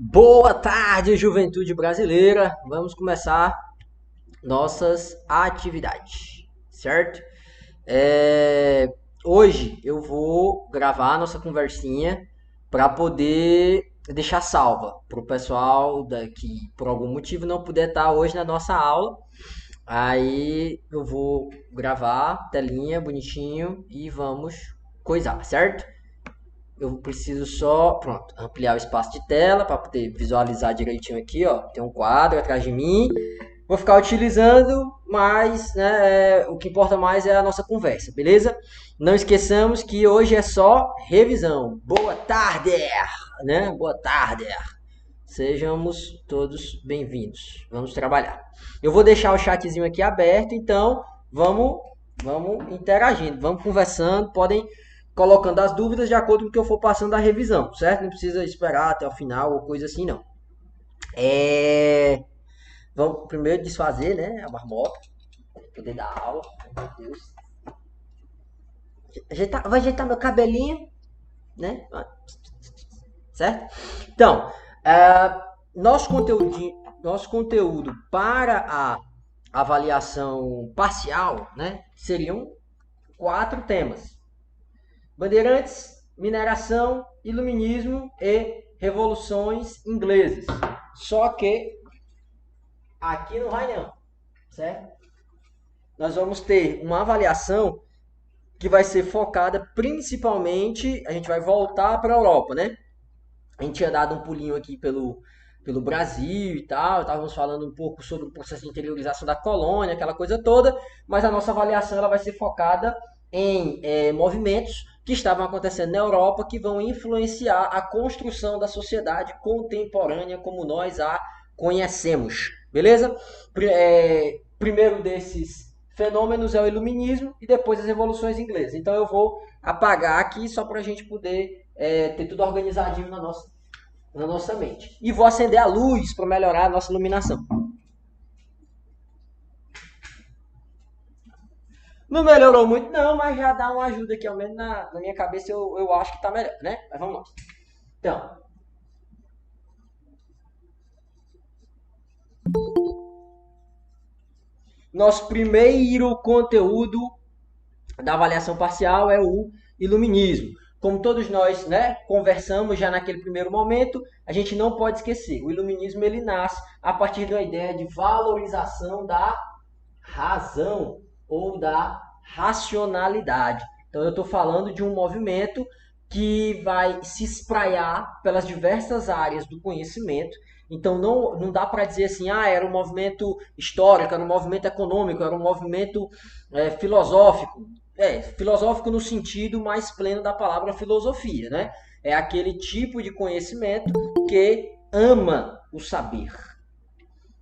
Boa tarde, juventude brasileira. Vamos começar nossas atividades, certo? Hoje eu vou gravar nossa conversinha para poder deixar salva para o pessoal que por algum motivo não puder estar hoje na nossa aula. Aí eu vou gravar telinha bonitinho e vamos coisar, certo? Eu preciso só, pronto, ampliar o espaço de tela para poder visualizar direitinho aqui, ó. Tem um quadro atrás de mim. Vou ficar utilizando, mas né, o que importa mais é a nossa conversa, beleza? Não esqueçamos que hoje é só revisão. Boa tarde, né? Boa tarde. Sejamos todos bem-vindos. Vamos trabalhar. Eu vou deixar o chatzinho aqui aberto, então vamos interagindo, vamos conversando, podem colocando as dúvidas de acordo com o que eu for passando a revisão, certo? Não precisa esperar até o final ou coisa assim, não. Vamos primeiro desfazer, né, a marmota, para poder dar aula. Meu Deus. Vou ajeitar meu cabelinho, né? Certo? Então, nosso conteúdo para a avaliação parcial, né, seriam 4 temas: Bandeirantes, mineração, iluminismo e revoluções inglesas. Só que aqui não vai não, certo? Nós vamos ter uma avaliação que vai ser focada principalmente, a gente vai voltar para a Europa, né? A gente tinha dado um pulinho aqui pelo Brasil e tal, estávamos falando um pouco sobre o processo de interiorização da colônia, aquela coisa toda, mas a nossa avaliação ela vai ser focada em movimentos que estavam acontecendo na Europa que vão influenciar a construção da sociedade contemporânea como nós a conhecemos, beleza? Primeiro desses fenômenos é o iluminismo e depois as revoluções inglesas. Então eu vou apagar aqui só para a gente poder ter tudo organizadinho na nossa mente. E vou acender a luz para melhorar a nossa iluminação. Não melhorou muito não, mas já dá uma ajuda aqui, ao menos na minha cabeça eu acho que está melhor, né? Mas vamos lá. Então, nosso primeiro conteúdo da avaliação parcial é o iluminismo. Como todos nós, né, conversamos já naquele primeiro momento, a gente não pode esquecer. O iluminismo ele nasce a partir de uma ideia de valorização da razão ou da racionalidade. Então eu estou falando de um movimento que vai se espraiar pelas diversas áreas do conhecimento. Então não dá para dizer assim, era um movimento histórico, era um movimento econômico, era um movimento filosófico. Filosófico no sentido mais pleno da palavra filosofia, né? É aquele tipo de conhecimento que ama o saber.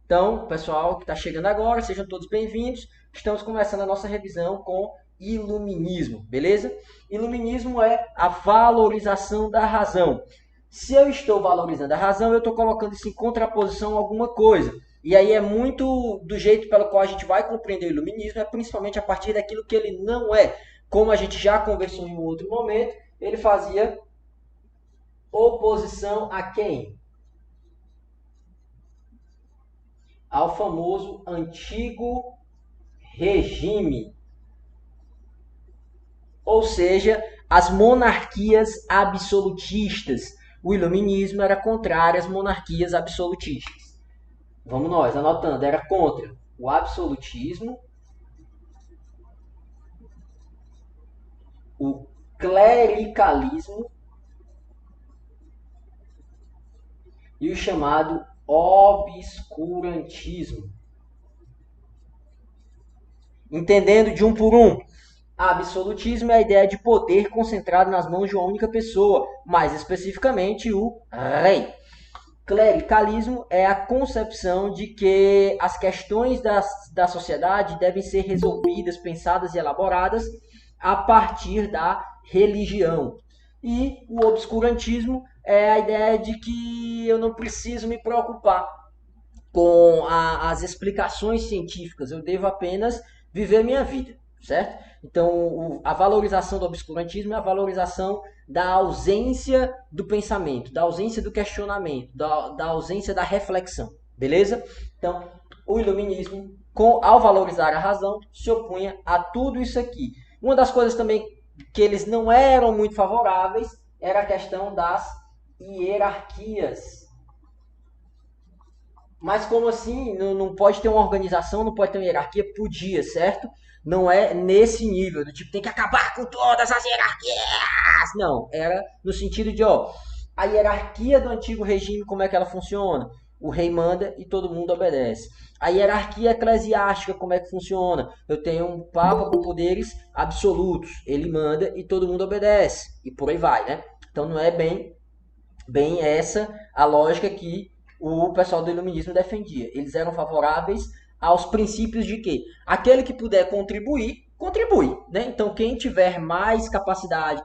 Então, pessoal que está chegando agora, sejam todos bem-vindos. Estamos começando a nossa revisão com iluminismo, beleza? Iluminismo é a valorização da razão. Se eu estou valorizando a razão, eu estou colocando isso em contraposição a alguma coisa. E aí é muito do jeito pelo qual a gente vai compreender o iluminismo, é principalmente a partir daquilo que ele não é. Como a gente já conversou em um outro momento, ele fazia oposição a quem? Ao famoso antigo regime, ou seja, as monarquias absolutistas. O iluminismo era contrário às monarquias absolutistas. Vamos nós, anotando, era contra o absolutismo, o clericalismo e o chamado obscurantismo. Entendendo de um por um, absolutismo é a ideia de poder concentrado nas mãos de uma única pessoa, mais especificamente o rei. Clericalismo é a concepção de que as questões da sociedade devem ser resolvidas, pensadas e elaboradas a partir da religião. E o obscurantismo é a ideia de que eu não preciso me preocupar com as explicações científicas, eu devo apenas viver minha vida. certo? Então, a valorização do obscurantismo é a valorização da ausência do pensamento, da ausência do questionamento, da ausência da reflexão, beleza? Então, o iluminismo, ao valorizar a razão, se opunha a tudo isso aqui. Uma das coisas também que eles não eram muito favoráveis era a questão das hierarquias. Mas como assim? Não pode ter uma organização, não pode ter uma hierarquia? Podia, certo? Não é nesse nível, do tipo, tem que acabar com todas as hierarquias. Não, era no sentido de, ó, a hierarquia do antigo regime, como é que ela funciona? O rei manda e todo mundo obedece. A hierarquia eclesiástica, como é que funciona? Eu tenho um papa com poderes absolutos, ele manda e todo mundo obedece. E por aí vai, né? Então não é bem essa a lógica que o pessoal do iluminismo defendia. Eles eram favoráveis aos princípios de que aquele que puder contribuir, contribui. Né? Então, quem tiver mais capacidade,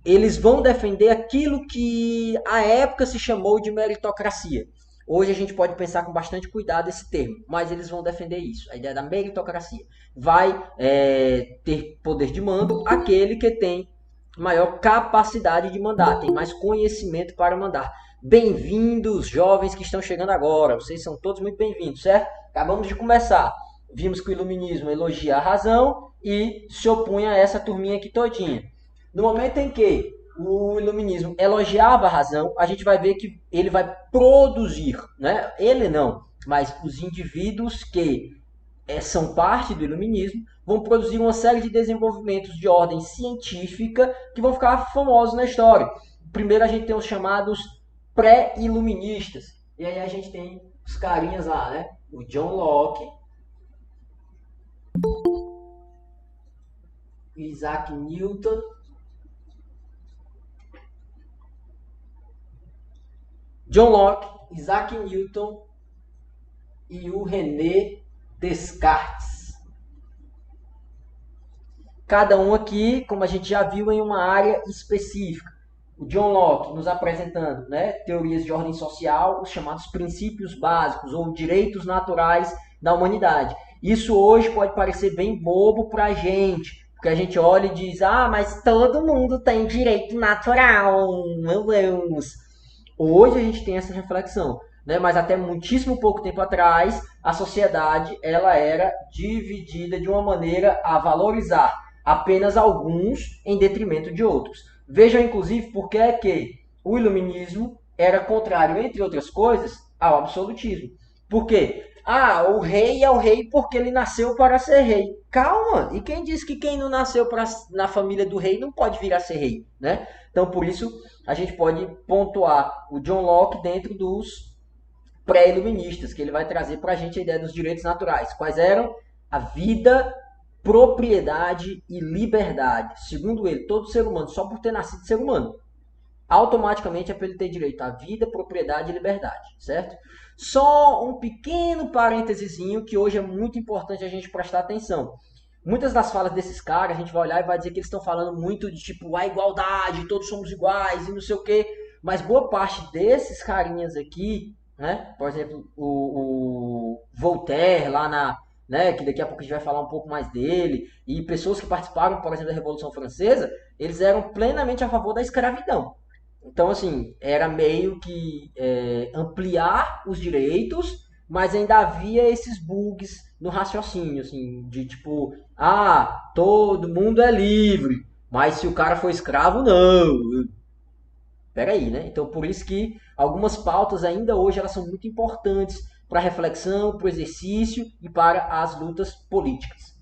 eles vão defender aquilo que à época se chamou de meritocracia. Hoje a gente pode pensar com bastante cuidado esse termo, mas eles vão defender isso, a ideia da meritocracia. Vai ter poder de mando aquele que tem maior capacidade de mandar, tem mais conhecimento para mandar. Bem-vindos, jovens que estão chegando agora. Vocês são todos muito bem-vindos, certo? Acabamos de começar. Vimos que o iluminismo elogia a razão e se opunha a essa turminha aqui todinha. No momento em que o iluminismo elogiava a razão, a gente vai ver que ele vai produzir, né? Ele não, mas os indivíduos que são parte do iluminismo vão produzir uma série de desenvolvimentos de ordem científica que vão ficar famosos na história. Primeiro a gente tem os chamados pré-iluministas. E aí a gente tem os carinhas lá, né? O John Locke, Isaac Newton, John Locke, Isaac Newton e o René Descartes. Cada um aqui, como a gente já viu, em uma área específica. O John Locke nos apresentando, né, teorias de ordem social, os chamados princípios básicos ou direitos naturais da humanidade. Isso hoje pode parecer bem bobo para a gente, porque a gente olha e diz, ah, mas todo mundo tem direito natural, meu Deus. Hoje a gente tem essa reflexão, né? Mas até muitíssimo pouco tempo atrás, a sociedade ela era dividida de uma maneira a valorizar apenas alguns em detrimento de outros. Vejam, inclusive, por que é que o iluminismo era contrário, entre outras coisas, ao absolutismo. Por quê? Ah, o rei é o rei porque ele nasceu para ser rei. Calma! E quem disse que quem não nasceu na família do rei não pode vir a ser rei, né? Então, por isso, a gente pode pontuar o John Locke dentro dos pré-iluministas, que ele vai trazer para a gente a ideia dos direitos naturais. Quais eram? A vida, propriedade e liberdade. Segundo ele, todo ser humano, só por ter nascido ser humano, automaticamente é para ele ter direito à vida, propriedade e liberdade, certo? Só um pequeno parênteses que hoje é muito importante a gente prestar atenção. Muitas das falas desses caras, a gente vai olhar e vai dizer que eles estão falando muito de tipo a igualdade, todos somos iguais e não sei o quê. Mas boa parte desses carinhas aqui, né? Por exemplo, o Voltaire lá né, que daqui a pouco a gente vai falar um pouco mais dele, e pessoas que participaram, por exemplo, da Revolução Francesa, eles eram plenamente a favor da escravidão. Então, assim, era meio que ampliar os direitos, mas ainda havia esses bugs no raciocínio, assim, de tipo, ah, todo mundo é livre, mas se o cara for escravo, não. Peraí, né? Então, por isso que algumas pautas ainda hoje elas são muito importantes para a reflexão, para o exercício e para as lutas políticas.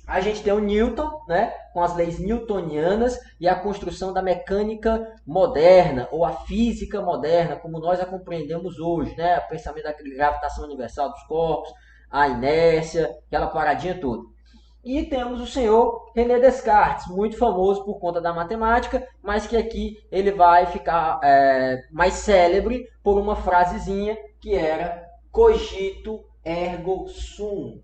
A gente tem o Newton, né, com as leis newtonianas e a construção da mecânica moderna, ou a física moderna, como nós a compreendemos hoje, né, o pensamento da gravitação universal dos corpos, a inércia, aquela paradinha toda. E temos o senhor René Descartes, muito famoso por conta da matemática, mas que aqui ele vai ficar mais célebre por uma frasezinha que era cogito ergo sum.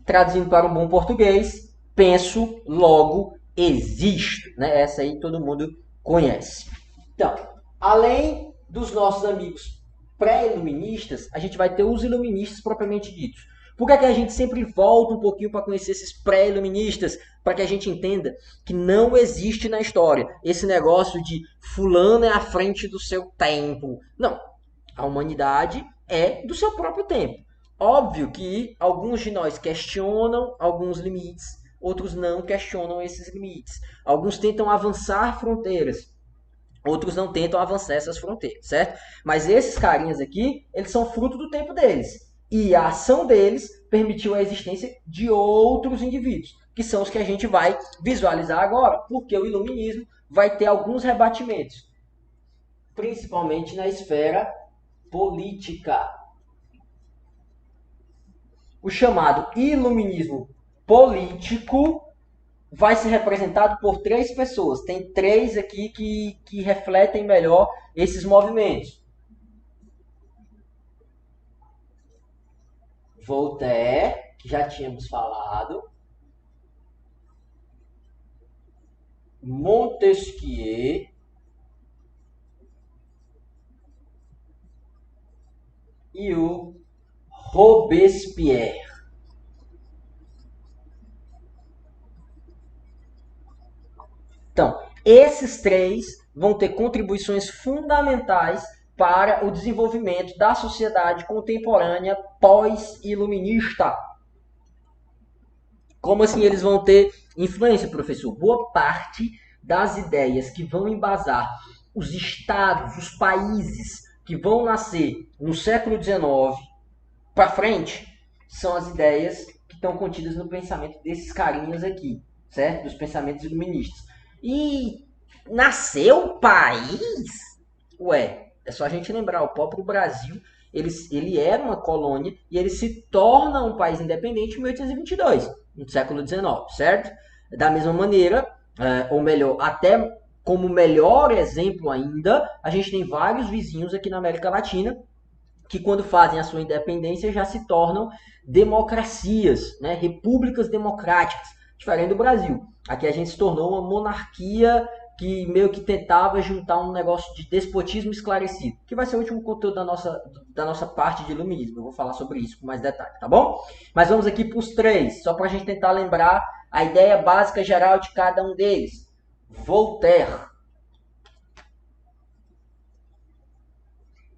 Traduzindo para um bom português, penso, logo existo. Né? Essa aí todo mundo conhece. Então, além dos nossos amigos pré-iluministas, a gente vai ter os iluministas propriamente ditos. Por que, é que a gente sempre volta um pouquinho para conhecer esses pré-iluministas? Para que a gente entenda que não existe na história esse negócio de fulano é à frente do seu tempo. Não. A humanidade é do seu próprio tempo. Óbvio que alguns de nós questionam alguns limites, outros não questionam esses limites. Alguns tentam avançar fronteiras, outros não tentam avançar essas fronteiras, certo? Mas esses carinhas aqui, eles são fruto do tempo deles. E a ação deles permitiu a existência de outros indivíduos, que são os que a gente vai visualizar agora, porque o iluminismo vai ter alguns rebatimentos, principalmente na esfera política. O chamado iluminismo político vai ser representado por três pessoas. Tem três aqui que refletem melhor esses movimentos. Voltaire, que já tínhamos falado. Montesquieu. E o Robespierre. Então, esses três vão ter contribuições fundamentais para o desenvolvimento da sociedade contemporânea pós-iluminista. Como assim eles vão ter influência, professor? Boa parte das ideias que vão embasar os estados, os países que vão nascer no século XIX para frente, são as ideias que estão contidas no pensamento desses carinhas aqui, certo? Dos pensamentos iluministas. E nasceu o país? Ué, é só a gente lembrar, o próprio Brasil, ele era uma colônia e ele se torna um país independente em 1822, no século XIX, certo? Da mesma maneira, ou melhor, até como melhor exemplo ainda, a gente tem vários vizinhos aqui na América Latina que quando fazem a sua independência já se tornam democracias, né? Repúblicas democráticas, diferente do Brasil. Aqui a gente se tornou uma monarquia que meio que tentava juntar um negócio de despotismo esclarecido, que vai ser o último conteúdo da nossa parte de iluminismo. Eu vou falar sobre isso com mais detalhe, tá bom? Mas vamos aqui para os três, só para a gente tentar lembrar a ideia básica geral de cada um deles. Voltaire.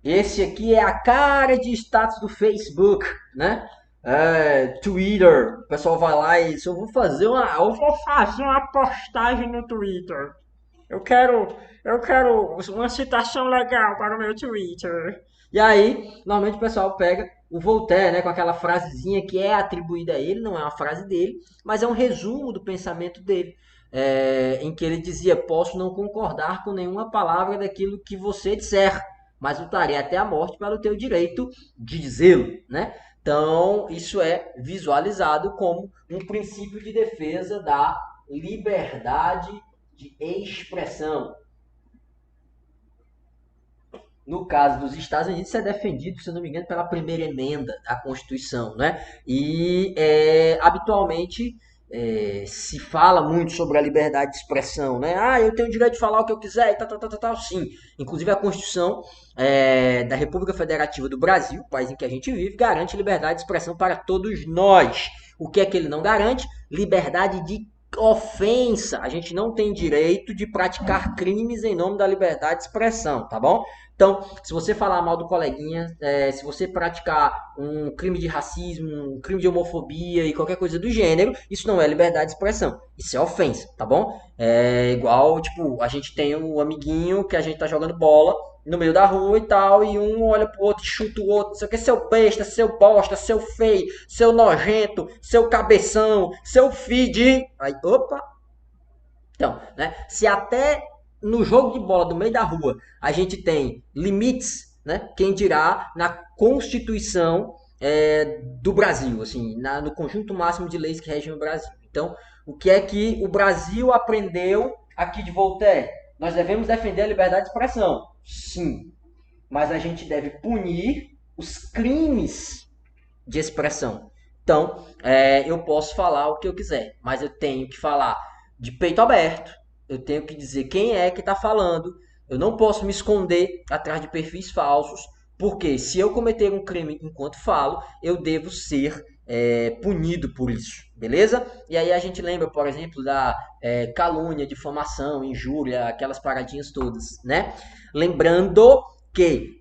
Esse aqui é a cara de status do Facebook, né? Twitter, o pessoal vai lá e eu vou fazer uma postagem no Twitter. Eu quero uma citação legal para o meu Twitter. E aí, normalmente o pessoal pega o Voltaire, né, com aquela frasezinha que é atribuída a ele, não é uma frase dele, mas é um resumo do pensamento dele, em que ele dizia: posso não concordar com nenhuma palavra daquilo que você disser, mas lutarei até a morte pelo teu direito de dizê-lo, né? Então, isso é visualizado como um princípio de defesa da liberdade de expressão. No caso dos Estados Unidos, isso é defendido, se não me engano, pela primeira emenda da Constituição, né? E habitualmente se fala muito sobre a liberdade de expressão, né? Ah, eu tenho o direito de falar o que eu quiser e tal, sim. Inclusive a Constituição da República Federativa do Brasil, o país em que a gente vive, garante liberdade de expressão para todos nós. O que é que ele não garante? Liberdade de ofensa. A gente não tem direito de praticar crimes em nome da liberdade de expressão, tá bom? Então, se você falar mal do coleguinha, se você praticar um crime de racismo, um crime de homofobia e qualquer coisa do gênero, isso não é liberdade de expressão. Isso é ofensa, tá bom? É igual, tipo, a gente tem um amiguinho que a gente tá jogando bola no meio da rua e tal, e um olha pro outro e chuta o outro, não sei o que, seu besta, seu bosta, seu feio, seu nojento, seu cabeção, seu feed. Aí, opa! Então, né? Se até no jogo de bola do meio da rua a gente tem limites, né? Quem dirá na Constituição do Brasil, assim, no conjunto máximo de leis que regem o Brasil. Então, o que é que o Brasil aprendeu aqui de Voltaire? Nós devemos defender a liberdade de expressão, sim, mas a gente deve punir os crimes de expressão. Então, eu posso falar o que eu quiser, mas eu tenho que falar de peito aberto, eu tenho que dizer quem é que está falando, Eu não posso me esconder atrás de perfis falsos, porque se eu cometer um crime enquanto falo, eu devo ser punido por isso, beleza? E aí a gente lembra, por exemplo, da calúnia, difamação, injúria, aquelas paradinhas todas, né? Lembrando que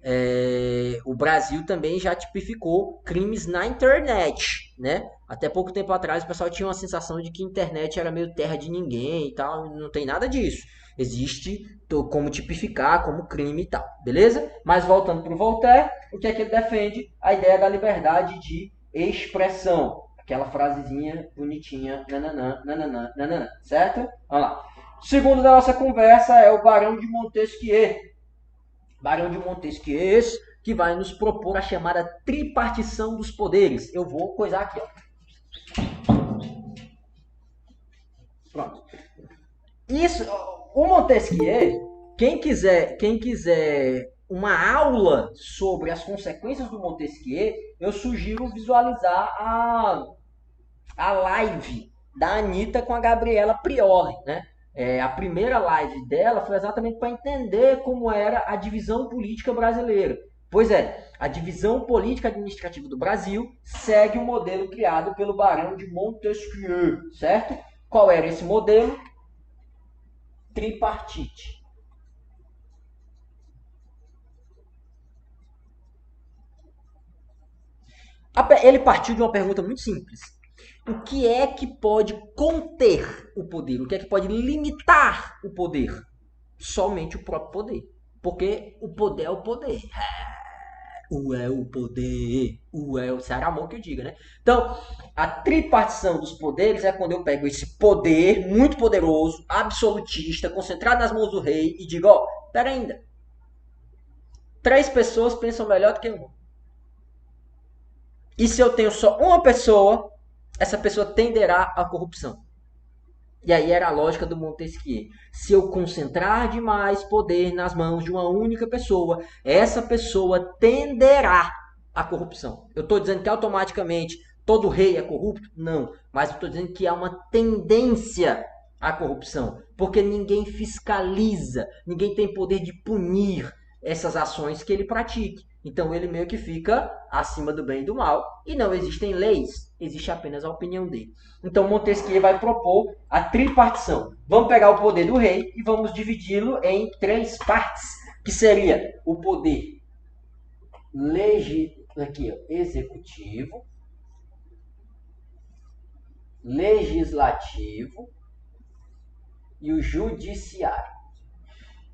o Brasil também já tipificou crimes na internet, né? Até pouco tempo atrás o pessoal tinha uma sensação de que a internet era meio terra de ninguém e tal, não tem nada disso. Existe como tipificar como crime e tal, beleza? Mas voltando para o Voltaire, o que é que ele defende? A ideia da liberdade de expressão. Aquela frasezinha bonitinha, nananã, nananã, nananã, certo? Vamos lá. O segundo da nossa conversa é o Barão de Montesquieu. Barão de Montesquieu é esse que vai nos propor a chamada tripartição dos poderes. Eu vou coisar aqui, ó. Pronto. Isso, o Montesquieu, quem quiser uma aula sobre as consequências do Montesquieu, eu sugiro visualizar a live da Anitta com a Gabriela Prioli, né? A primeira live dela foi exatamente para entender como era a divisão política brasileira. Pois é, a divisão política administrativa do Brasil segue o modelo criado pelo Barão de Montesquieu, certo? Qual era esse modelo? Tripartite. Ele partiu de uma pergunta muito simples. O que é que pode conter o poder? O que é que pode limitar o poder? Somente o próprio poder. Porque o poder é o poder. O poder. Será amor que eu diga, né? Então, a tripartição dos poderes é quando eu pego esse poder muito poderoso, absolutista, concentrado nas mãos do rei e digo, ó, pera ainda. 3 pessoas pensam melhor do que uma. E se eu tenho só uma pessoa, essa pessoa tenderá à corrupção. E aí era a lógica do Montesquieu. Se eu concentrar demais poder nas mãos de uma única pessoa, essa pessoa tenderá à corrupção. Eu estou dizendo que automaticamente todo rei é corrupto? Não. Mas eu estou dizendo que há uma tendência à corrupção. Porque ninguém fiscaliza, ninguém tem poder de punir essas ações que ele pratique. Então ele meio que fica acima do bem e do mal. E não existem leis, existe apenas a opinião dele. Então Montesquieu vai propor a tripartição. Vamos pegar o poder do rei e vamos dividi-lo em 3 partes, que seria o poder executivo, legislativo e o judiciário.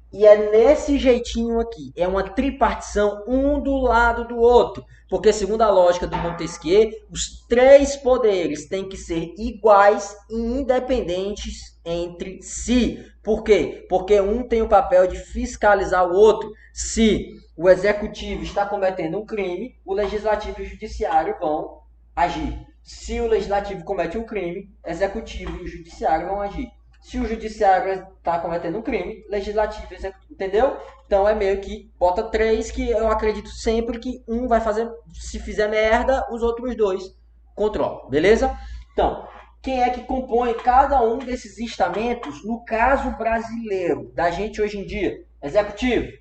E é nesse jeitinho aqui. É uma tripartição, um do lado do outro. Porque, segundo a lógica do Montesquieu, os 3 poderes têm que ser iguais e independentes entre si. Por quê? Porque um tem o papel de fiscalizar o outro. Se o executivo está cometendo um crime, o legislativo e o judiciário vão agir. Se o legislativo comete um crime, o executivo e o judiciário vão agir. Se o judiciário está cometendo um crime, legislativo, entendeu? Então é meio que bota 3 que eu acredito sempre que um vai fazer, se fizer merda, os outros 2 controlam, beleza? Então, quem é que compõe cada um desses estamentos no caso brasileiro, da gente hoje em dia? Executivo,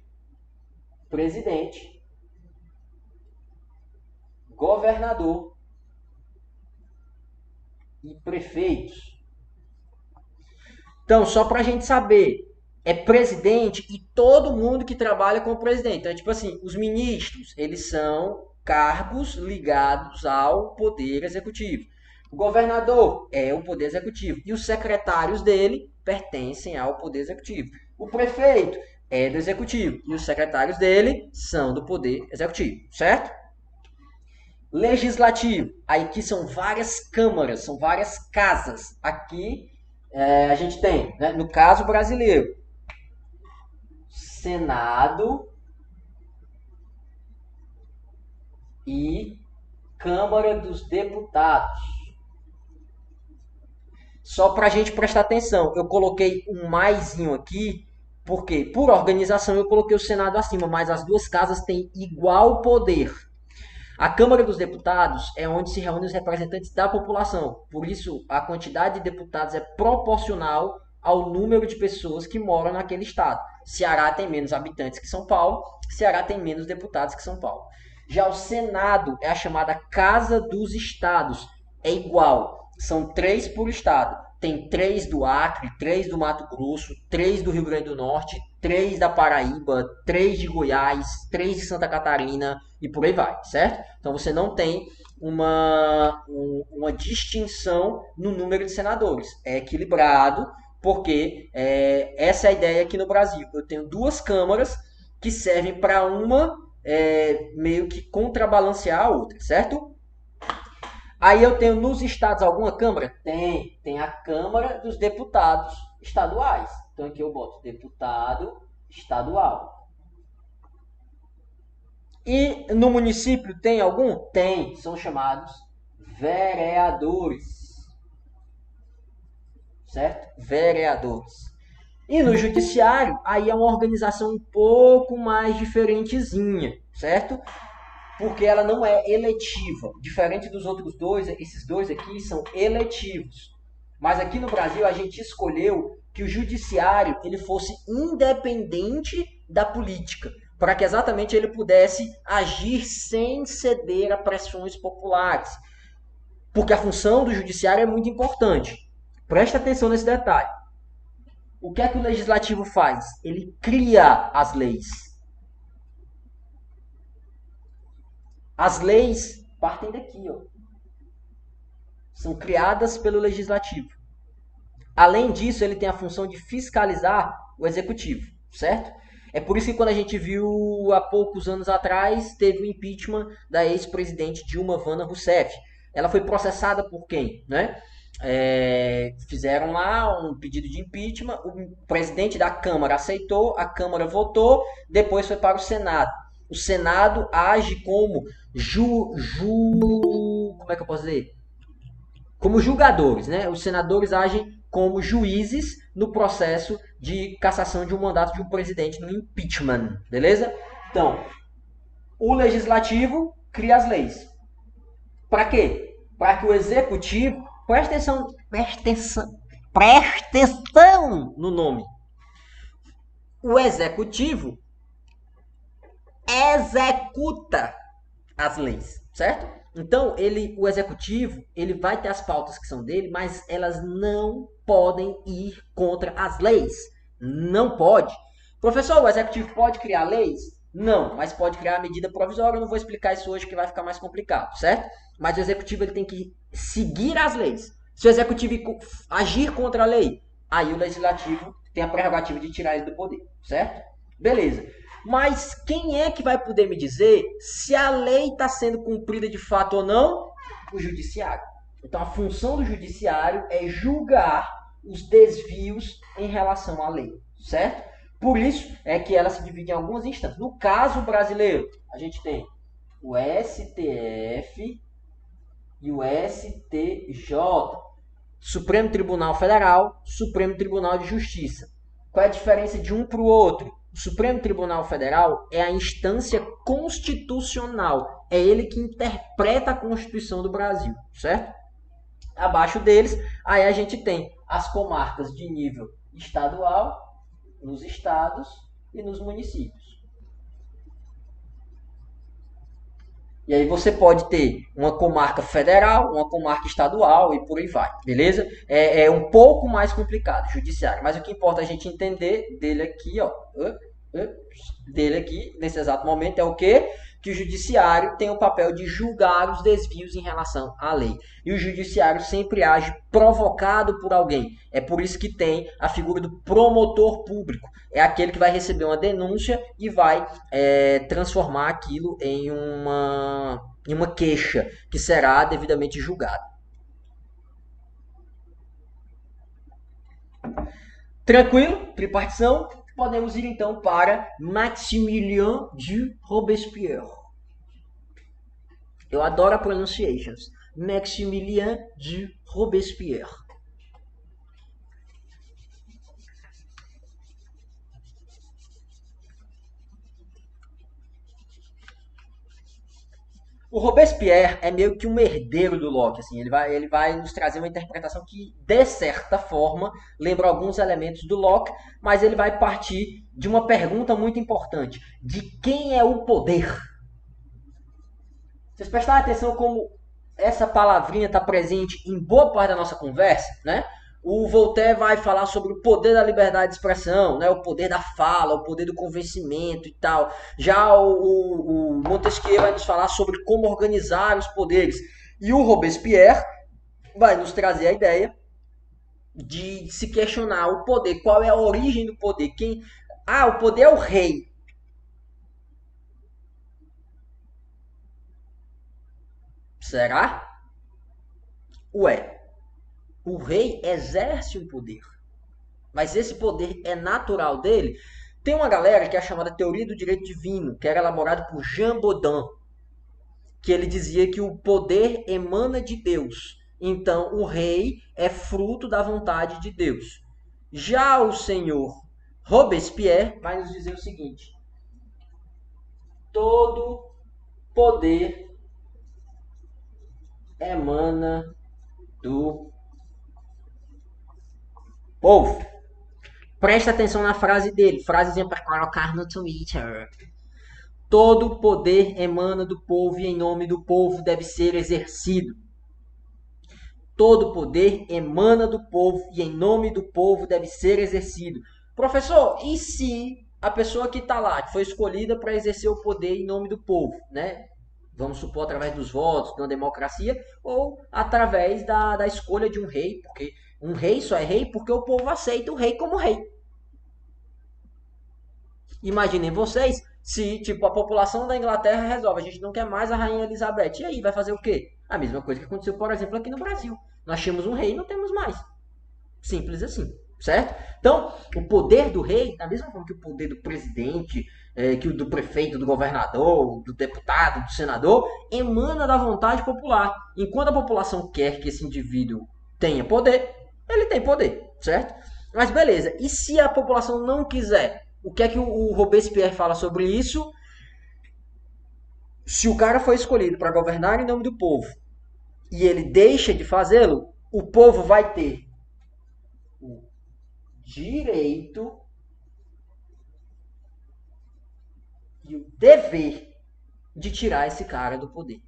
presidente, governador e prefeitos. Então, só para a gente saber, é presidente e todo mundo que trabalha com o presidente. Então, tipo assim, os ministros, eles são cargos ligados ao poder executivo. O governador é o poder executivo. E os secretários dele pertencem ao poder executivo. O prefeito é do executivo. E os secretários dele são do poder executivo, certo? Legislativo. Aqui são várias câmaras, são várias casas. Aqui a gente tem, né, no caso brasileiro, Senado e Câmara dos Deputados. Só para a gente prestar atenção, eu coloquei um maisinho aqui, porque por organização eu coloquei o Senado acima, mas as 2 casas têm igual poder. A Câmara dos Deputados é onde se reúnem os representantes da população. Por isso, a quantidade de deputados é proporcional ao número de pessoas que moram naquele estado. Ceará tem menos habitantes que São Paulo, Ceará tem menos deputados que São Paulo. Já o Senado é a chamada Casa dos Estados. É igual, são 3 por estado. Tem 3 do Acre, 3 do Mato Grosso, 3 do Rio Grande do Norte, 3 da Paraíba, 3 de Goiás, 3 de Santa Catarina e por aí vai, certo? Então você não tem uma distinção no número de senadores. É equilibrado, porque essa é a ideia aqui no Brasil. Eu tenho 2 câmaras que servem para uma meio que contrabalancear a outra, certo? Aí eu tenho nos estados alguma câmara? Tem a Câmara dos Deputados Estaduais. Então aqui eu boto deputado estadual. E no município tem algum? Tem, são chamados vereadores. Certo? Vereadores. E no judiciário, aí é uma organização um pouco mais diferentezinha, certo? Porque ela não é eletiva. Diferente dos outros dois, esses dois aqui são eletivos. Mas aqui no Brasil a gente escolheu que o judiciário ele fosse independente da política, para que exatamente ele pudesse agir sem ceder a pressões populares. Porque a função do judiciário é muito importante. Presta atenção nesse detalhe. O que é que o legislativo faz? Ele cria as leis. As leis partem daqui, ó. São criadas pelo legislativo. Além disso, ele tem a função de fiscalizar o executivo, certo? É por isso que quando a gente viu há poucos anos atrás, teve o impeachment da ex-presidente Dilma Vana Rousseff. Ela foi processada por quem, né? Fizeram lá um pedido de impeachment, o presidente da Câmara aceitou, a Câmara votou, depois foi para o Senado. O Senado age como como é que eu posso dizer? Como julgadores, né? Os senadores agem como juízes no processo de cassação de um mandato de um presidente no impeachment, beleza? Então, o legislativo cria as leis. Para quê? Para que o executivo preste atenção no nome. O executivo executa as leis, certo? Então, o executivo, ele vai ter as pautas que são dele, mas elas não podem ir contra as leis. Não pode. Professor, o executivo pode criar leis? Não, mas pode criar a medida provisória. Eu não vou explicar isso hoje que vai ficar mais complicado, certo? Mas o executivo ele tem que seguir as leis. Se o executivo agir contra a lei, aí o legislativo tem a prerrogativa de tirar ele do poder, certo? Beleza. Mas quem é que vai poder me dizer se a lei está sendo cumprida de fato ou não? O judiciário. Então a função do judiciário é julgar os desvios em relação à lei, certo? Por isso é que ela se divide em algumas instâncias. No caso brasileiro, a gente tem o STF e o STJ. Supremo Tribunal Federal, Supremo Tribunal de Justiça. Qual é a diferença de um para o outro? O Supremo Tribunal Federal é a instância constitucional. É ele que interpreta a Constituição do Brasil, certo? Abaixo deles, aí a gente tem as comarcas de nível estadual, nos estados e nos municípios. E aí você pode ter uma comarca federal, uma comarca estadual e por aí vai, beleza? É um pouco mais complicado, judiciário. Mas o que importa a gente entender dele aqui, ó, dele aqui, nesse exato momento, é o quê? Que o judiciário tem o papel de julgar os desvios em relação à lei. E o judiciário sempre age provocado por alguém. É por isso que tem a figura do promotor público. É aquele que vai receber uma denúncia e vai transformar aquilo em uma queixa que será devidamente julgada. Tranquilo? Tripartição? Podemos ir então para Maximilien de Robespierre. Eu adoro a pronunciations. Maximilien de Robespierre. O Robespierre é meio que um herdeiro do Locke, assim, ele vai nos trazer uma interpretação que, de certa forma, lembra alguns elementos do Locke, mas ele vai partir de uma pergunta muito importante: de quem é o poder? Vocês prestaram atenção como essa palavrinha está presente em boa parte da nossa conversa, né? O Voltaire vai falar sobre o poder da liberdade de expressão, né? O poder da fala, o poder do convencimento e tal. Já o Montesquieu vai nos falar sobre como organizar os poderes. E o Robespierre vai nos trazer a ideia de se questionar o poder, qual é a origem do poder. O poder é o rei. Será? Ué, o rei exerce um poder, mas esse poder é natural dele. Tem uma galera que é chamada Teoria do Direito Divino, que era elaborada por Jean Baudin, que ele dizia que o poder emana de Deus. Então, o rei é fruto da vontade de Deus. Já o senhor Robespierre vai nos dizer o seguinte: todo poder emana do povo. Presta atenção na frase dele, frasezinha para colocar no Twitter. Todo poder emana do povo e em nome do povo deve ser exercido. Todo poder emana do povo e em nome do povo deve ser exercido. Professor, e se a pessoa que está lá, que foi escolhida para exercer o poder em nome do povo, né? Vamos supor, através dos votos, de uma democracia, ou através da escolha de um rei, porque um rei só é rei porque o povo aceita o rei como rei. Imaginem vocês se, tipo, a população da Inglaterra resolve, a gente não quer mais a Rainha Elizabeth. E aí, vai fazer o quê? A mesma coisa que aconteceu, por exemplo, aqui no Brasil. Nós tínhamos um rei e não temos mais. Simples assim, certo? Então, o poder do rei, da mesma forma que o poder do presidente, que o do prefeito, do governador, do deputado, do senador, emana da vontade popular. Enquanto a população quer que esse indivíduo tenha poder, ele tem poder, certo? Mas beleza, e se a população não quiser? O que é que o Robespierre fala sobre isso? Se o cara foi escolhido para governar em nome do povo e ele deixa de fazê-lo, o povo vai ter o direito e o dever de tirar esse cara do poder.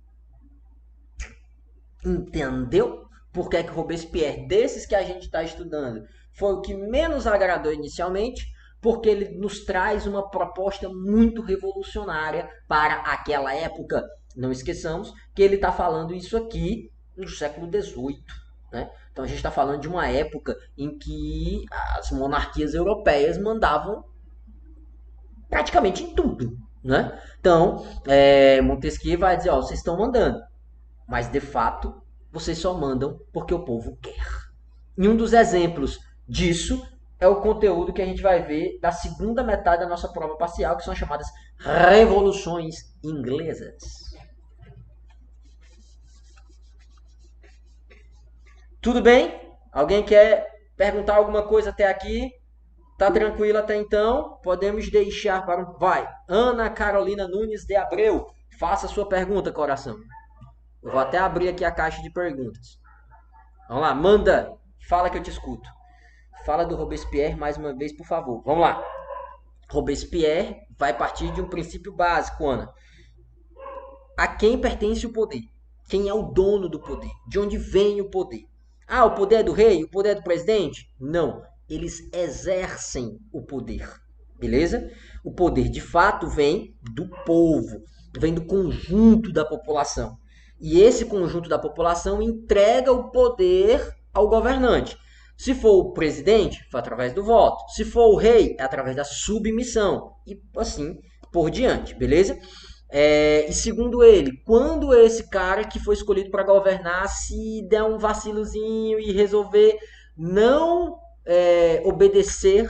Entendeu? Por que é que Robespierre, desses que a gente está estudando, foi o que menos agradou inicialmente? Porque ele nos traz uma proposta muito revolucionária para aquela época. Não esqueçamos que ele está falando isso aqui no século XVIII. Né? Então a gente está falando de uma época em que as monarquias europeias mandavam praticamente em tudo. Né? Então, Montesquieu vai dizer, ó, vocês estão mandando, mas de fato vocês só mandam porque o povo quer. E um dos exemplos disso é o conteúdo que a gente vai ver da segunda metade da nossa prova parcial, que são as chamadas revoluções inglesas. Tudo bem? Alguém quer perguntar alguma coisa até aqui? Tá tranquilo até então? Podemos deixar para um... Vai, Ana Carolina Nunes de Abreu. Faça a sua pergunta, coração. Eu vou até abrir aqui a caixa de perguntas. Vamos lá, manda. Fala que eu te escuto. Fala do Robespierre mais uma vez, por favor. Vamos lá. Robespierre vai partir de um princípio básico, Ana. A quem pertence o poder? Quem é o dono do poder? De onde vem o poder? Ah, o poder é do rei? O poder é do presidente? Não. Eles exercem o poder. Beleza? O poder de fato vem do povo, vem do conjunto da população. E esse conjunto da população entrega o poder ao governante. Se for o presidente, foi através do voto. Se for o rei, é através da submissão. E assim por diante, beleza? E segundo ele, quando esse cara que foi escolhido para governar se der um vacilozinho e resolver não obedecer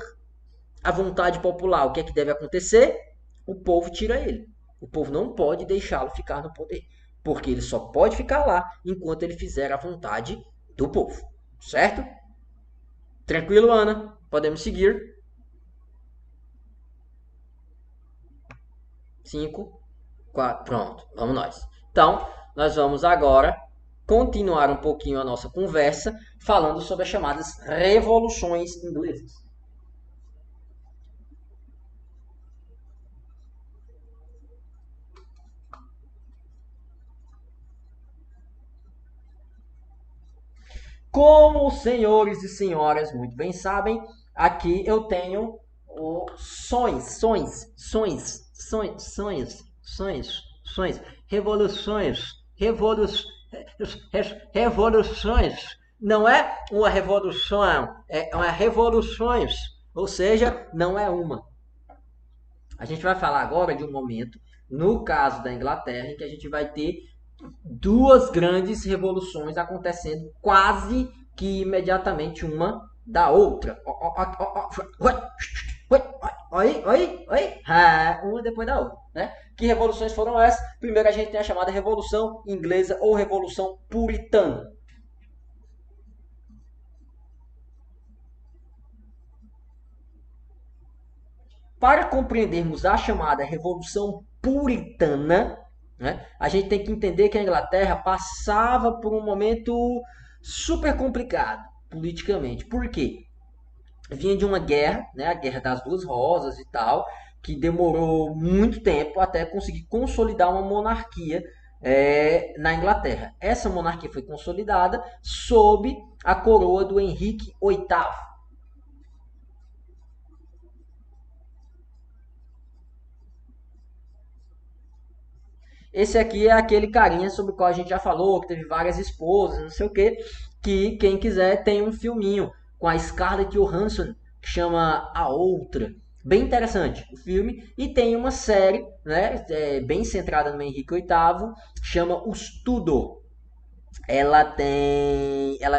à vontade popular, o que é que deve acontecer? O povo tira ele. O povo não pode deixá-lo ficar no poder, porque ele só pode ficar lá enquanto ele fizer a vontade do povo, certo? Tranquilo, Ana? Podemos seguir. 5, 4, pronto, vamos nós. Então, nós vamos agora continuar um pouquinho a nossa conversa falando sobre as chamadas revoluções inglesas. Como os senhores e senhoras muito bem sabem, aqui eu tenho sonhos, revoluções. Não é uma revolução, é uma revoluções, ou seja, não é uma. A gente vai falar agora de um momento, no caso da Inglaterra, em que a gente vai ter duas grandes revoluções acontecendo quase que imediatamente uma da outra. Oi, uma depois da outra, né? Que revoluções foram essas? Primeiro a gente tem a chamada Revolução Inglesa ou Revolução Puritana. Para compreendermos a chamada Revolução Puritana, né, a gente tem que entender que a Inglaterra passava por um momento super complicado politicamente. Por quê? Vinha de uma guerra, né, a Guerra das Duas Rosas e tal, que demorou muito tempo até conseguir consolidar uma monarquia na Inglaterra. Essa monarquia foi consolidada sob a coroa do Henrique VIII. Esse aqui é aquele carinha sobre o qual a gente já falou, que teve várias esposas, não sei o quê, que quem quiser tem um filminho com a Scarlett Johansson que chama A Outra. Bem interessante o filme. E tem uma série, né, bem centrada no Henrique VIII, chama Os Tudor. Ela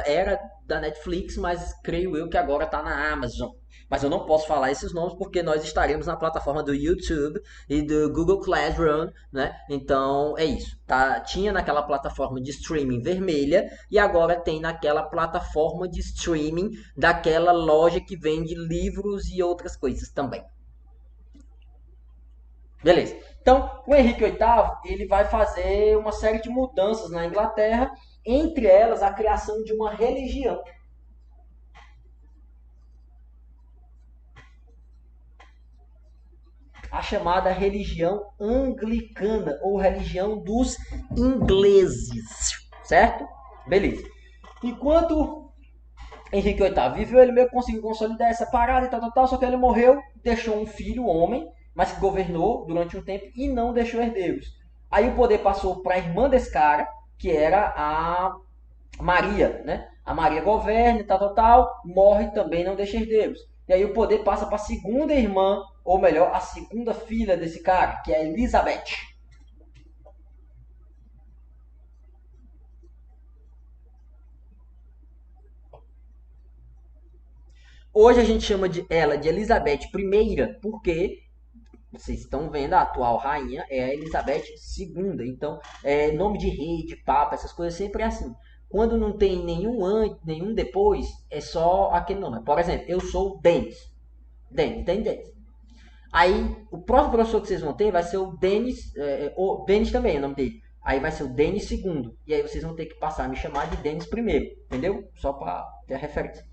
era da Netflix, mas creio eu que agora está na Amazon. Mas eu não posso falar esses nomes porque nós estaremos na plataforma do YouTube e do Google Classroom, né? Então é isso. Tá? Tinha naquela plataforma de streaming vermelha e agora tem naquela plataforma de streaming daquela loja que vende livros e outras coisas também. Beleza. Então, o Henrique VIII ele vai fazer uma série de mudanças na Inglaterra, entre elas a criação de uma religião. A chamada religião anglicana ou religião dos ingleses, certo? Beleza. Enquanto Henrique VIII viveu, ele meio que conseguiu consolidar essa parada e tal, só que ele morreu, deixou um filho, homem, mas que governou durante um tempo e não deixou herdeiros. Aí o poder passou para a irmã desse cara, que era a Maria, né? A Maria governa e tal, morre também, não deixa herdeiros. E aí o poder passa para a segunda irmã, ou melhor, a segunda filha desse cara, que é a Elizabeth. Hoje a gente chama ela de Elizabeth I, porque vocês estão vendo a atual rainha é a Elizabeth II. Então, nome de rei, de papa, essas coisas sempre é assim. Quando não tem nenhum antes, nenhum depois, é só aquele nome. Por exemplo, eu sou Denis. Denis. Aí, o próximo professor que vocês vão ter vai ser o Denis, o Denis também é o nome dele. Aí vai ser o Denis II. E aí vocês vão ter que passar a me chamar de Denis I. Entendeu? Só para ter a referência.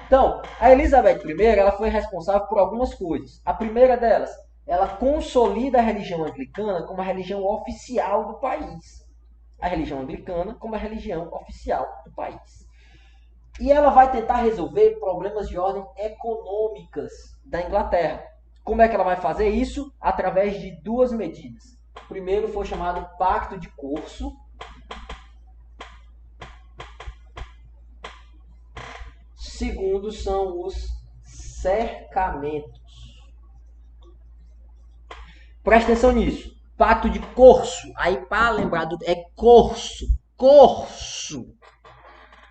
Então, a Elizabeth I ela foi responsável por algumas coisas. A primeira delas, ela consolida a religião anglicana como a religião oficial do país. A religião anglicana como a religião oficial do país. E ela vai tentar resolver problemas de ordem econômicas da Inglaterra. Como é que ela vai fazer isso? Através de duas medidas. Primeiro foi chamado Pacto de Corso. Segundo são os cercamentos. Presta atenção nisso. Pacto de Corso. Aí para lembrar do é Corso. Corso.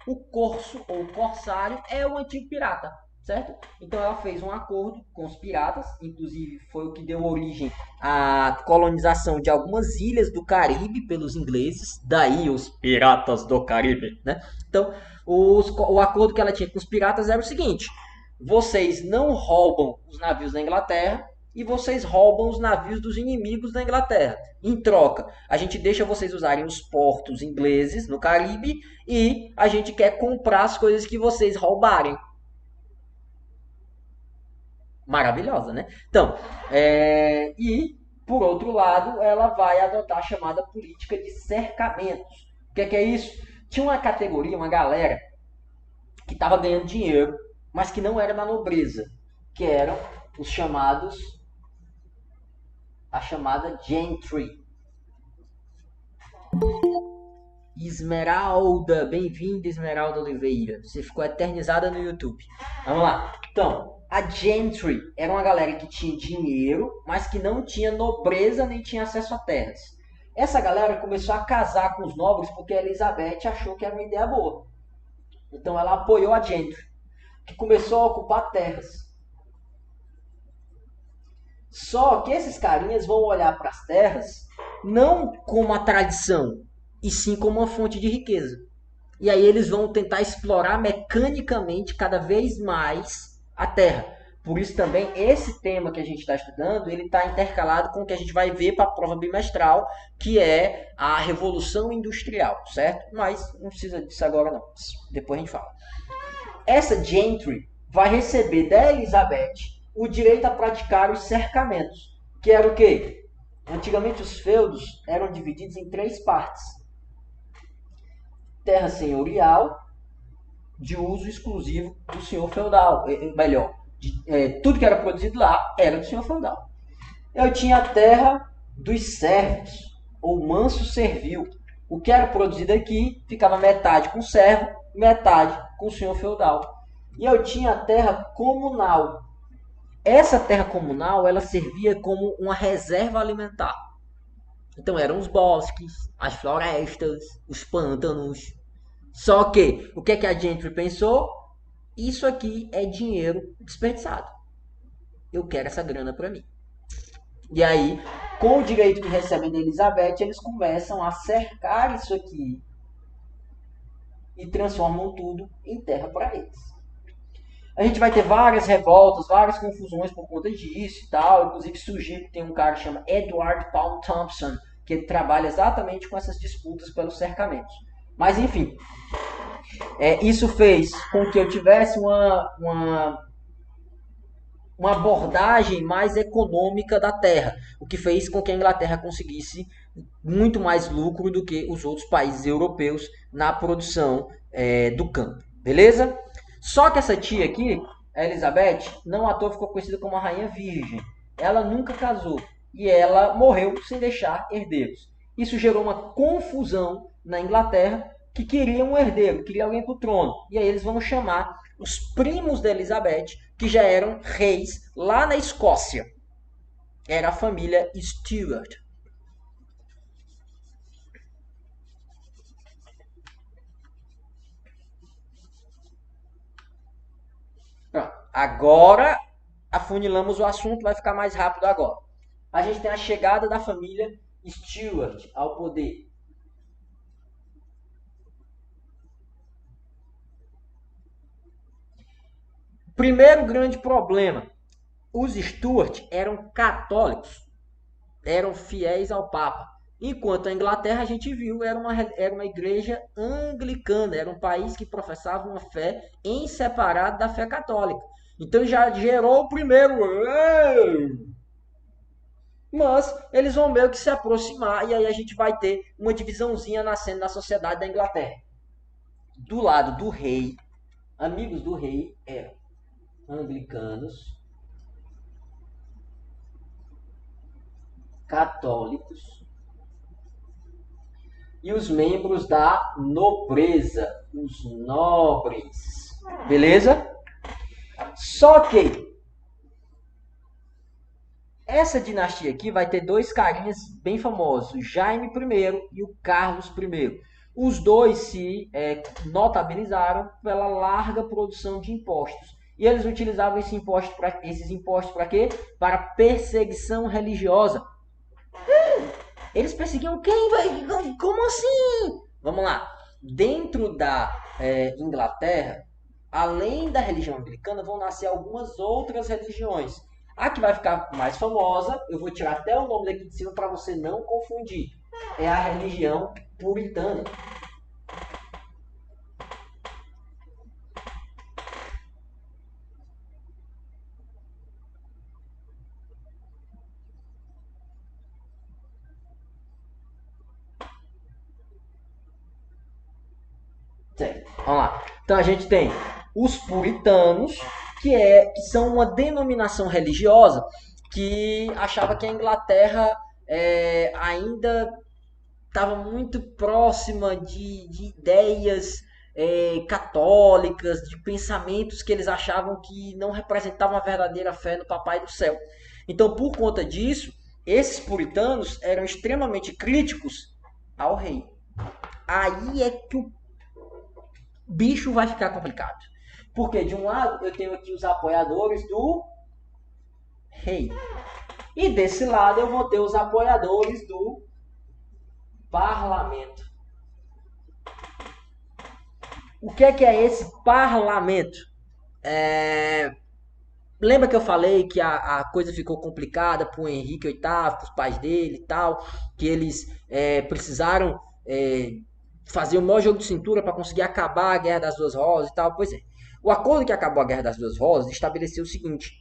O corso ou corsário é o antigo pirata, certo? Então ela fez um acordo com os piratas, inclusive foi o que deu origem à colonização de algumas ilhas do Caribe pelos ingleses, daí os piratas do Caribe, né? Então o acordo que ela tinha com os piratas era o seguinte: vocês não roubam os navios da Inglaterra e vocês roubam os navios dos inimigos da Inglaterra. Em troca, a gente deixa vocês usarem os portos ingleses no Caribe e a gente quer comprar as coisas que vocês roubarem. Maravilhosa, né? Então, e por outro lado, ela vai adotar a chamada política de cercamentos. O que é isso? Tinha uma categoria, uma galera que estava ganhando dinheiro, mas que não era da nobreza, que eram os chamados, a chamada gentry. Esmeralda, bem-vinda Esmeralda Oliveira, você ficou eternizada no YouTube. Vamos lá. Então, a gentry era uma galera que tinha dinheiro, mas que não tinha nobreza nem tinha acesso a terras. Essa galera começou a casar com os nobres porque a Elizabeth achou que era uma ideia boa. Então ela apoiou a gentry, que começou a ocupar terras. Só que esses carinhas vão olhar para as terras não como a tradição, e sim como uma fonte de riqueza. E aí eles vão tentar explorar mecanicamente cada vez mais a terra. Por isso também esse tema que a gente está estudando, ele está intercalado com o que a gente vai ver para a prova bimestral, que é a Revolução Industrial, certo? Mas não precisa disso agora não, depois a gente fala. Essa gentry vai receber da Elizabeth o direito a praticar os cercamentos, que era o quê? Antigamente os feudos eram divididos em 3 partes. Terra senhorial, de uso exclusivo do senhor feudal, melhor, tudo que era produzido lá era do senhor feudal. Eu tinha a terra dos servos, ou manso servil. O que era produzido aqui ficava metade com o servo, metade com o senhor feudal. E eu tinha a terra comunal. Essa terra comunal, ela servia como uma reserva alimentar. Então eram os bosques, as florestas, os pântanos. Só que, o que é que a gentry pensou? Isso aqui é dinheiro desperdiçado. Eu quero essa grana para mim. E aí, com o direito que recebem da Elizabeth, eles começam a cercar isso aqui e transformam tudo em terra para eles. A gente vai ter várias revoltas, várias confusões por conta disso e tal. Inclusive surgiu que tem um cara que chama Edward Paul Thompson, que ele trabalha exatamente com essas disputas pelos cercamentos. Mas enfim, isso fez com que eu tivesse uma abordagem mais econômica da terra, o que fez com que a Inglaterra conseguisse muito mais lucro do que os outros países europeus na produção do campo, beleza? Só que essa tia aqui, a Elizabeth, não à toa ficou conhecida como a Rainha Virgem. Ela nunca casou e ela morreu sem deixar herdeiros. Isso gerou uma confusão na Inglaterra, que queria um herdeiro, queria alguém para o trono. E aí eles vão chamar os primos da Elizabeth, que já eram reis lá na Escócia. Era a família Stuart. Pronto. Agora afunilamos o assunto, vai ficar mais rápido agora. A gente tem a chegada da família Stuart ao poder. Primeiro grande problema: os Stuart eram católicos, eram fiéis ao Papa. Enquanto a Inglaterra, a gente viu, era uma igreja anglicana, era um país que professava uma fé em separado da fé católica. Então já gerou o primeiro. Mas eles vão meio que se aproximar e aí a gente vai ter uma divisãozinha nascendo na sociedade da Inglaterra. Do lado do rei, amigos do rei eram anglicanos, católicos e os membros da nobreza, os nobres. Beleza? Só que essa dinastia aqui vai ter 2 carinhas bem famosos, o Jaime I e o Carlos I. Os dois se notabilizaram pela larga produção de impostos. E eles utilizavam esses impostos para quê? Para perseguição religiosa. Eles perseguiam quem, velho? Como assim? Vamos lá. Dentro da Inglaterra, além da religião anglicana, vão nascer algumas outras religiões. A que vai ficar mais famosa, eu vou tirar até o nome daqui de cima para você não confundir. É a religião puritana. Certo. Vamos lá. Então a gente tem os puritanos, que são uma denominação religiosa que achava que a Inglaterra ainda estava muito próxima de ideias católicas, de pensamentos que eles achavam que não representavam a verdadeira fé no Papai do Céu. Então, por conta disso, esses puritanos eram extremamente críticos ao rei. Aí é que o bicho vai ficar complicado. Porque de um lado eu tenho aqui os apoiadores do rei. E desse lado eu vou ter os apoiadores do parlamento. O que é esse parlamento? Lembra que eu falei que a coisa ficou complicada para o Henrique VIII, para os pais dele e tal, que eles precisaram fazer o maior jogo de cintura para conseguir acabar a Guerra das Duas Rosas e tal? Pois é. O acordo que acabou a Guerra das Duas Rosas estabeleceu o seguinte: